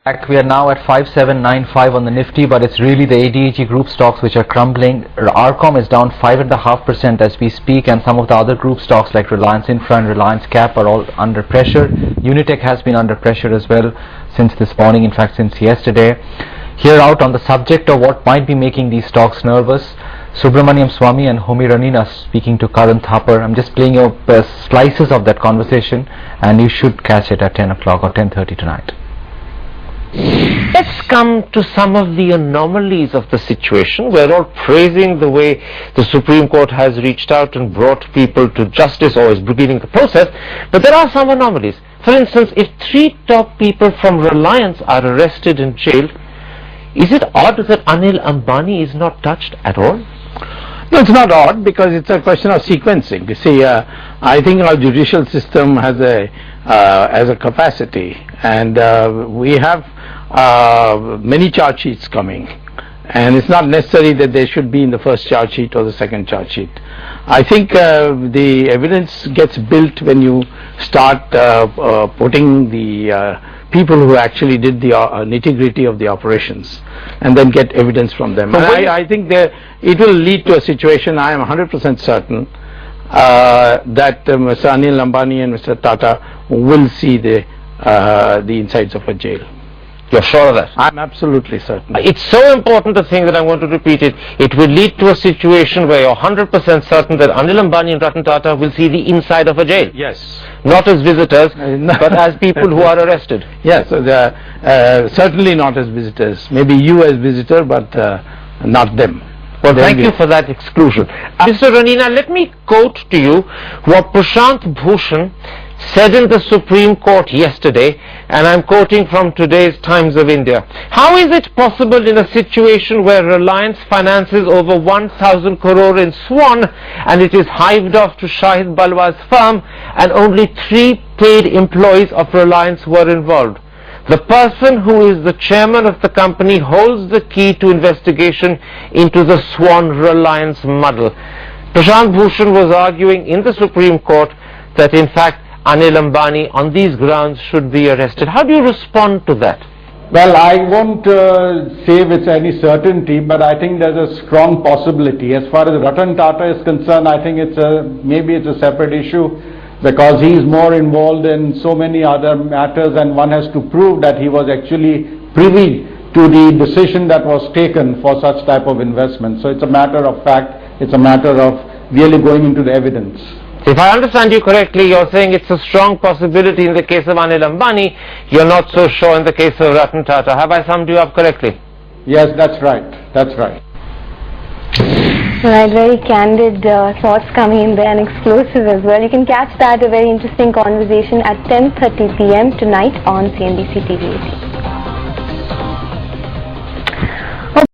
We are now at 5795 on the Nifty, but it's really the ADAG group stocks which are crumbling. RCOM is down 5.5% as we speak, and some of the other group stocks like Reliance Infra and Reliance Cap are all under pressure. Unitech has been under pressure as well since this morning, in fact since yesterday. Here out on the subject of what might be making these stocks nervous, Subramanian Swamy and Homi Ranina speaking to Karan Thapar. I'm just playing you slices of that conversation, and you should catch it at 10 o'clock or 10:30 tonight. Let's come to some of the anomalies of the situation. We're all praising the way the Supreme Court has reached out and brought people to justice or is beginning the process, but there are some anomalies. For instance, if 3 top people from Reliance are arrested and jailed, is it odd that Anil Ambani is not touched at all? No, it's not odd because it's a question of sequencing. You see, I think our judicial system has a capacity, and we have many charge sheets coming, and it's not necessary that they should be in the first charge sheet or the second charge sheet. I think the evidence gets built when you start putting the people who actually did the nitty-gritty of the operations and then get evidence from them. And I think it will lead to a situation, I am 100% certain, that Mr. Anil Ambani and Mr. Tata will see the insides of a jail. You're sure of that? I'm absolutely certain. It's so important a thing that I want to repeat it. It will lead to a situation where you're 100% certain that Anil Ambani and Ratan Tata will see the inside of a jail. Yes. Not as visitors, but as people who are arrested. Yes, certainly not as visitors. Maybe you as visitor, but not them. Well, thank you for that exclusion. Mr. Ranina, let me quote to you what Prashant Bhushan said in the Supreme Court yesterday, and I'm quoting from today's Times of India. How is it possible in a situation where Reliance finances over 1,000 crore in Swan and it is hived off to Shahid Balwa's firm and only 3 paid employees of Reliance were involved? The person who is the chairman of the company holds the key to investigation into the Swan Reliance muddle. Prashant Bhushan was arguing in the Supreme Court that in fact Anil Ambani on these grounds should be arrested. How do you respond to that? Well, I won't say with any certainty, but I think there's a strong possibility. As far as Ratan Tata is concerned, I think maybe it's a separate issue because he is more involved in so many other matters, and one has to prove that he was actually privy to the decision that was taken for such type of investment. So it's a matter of fact, it's a matter of really going into the evidence. If I understand you correctly, you're saying it's a strong possibility in the case of Anil Ambani, you're not so sure in the case of Ratan Tata. Have I summed you up correctly? Yes, that's right. That's right. Right, very candid thoughts coming in there and explosive as well. You can catch that, a very interesting conversation at 10:30 p.m. tonight on CNBC TV 18.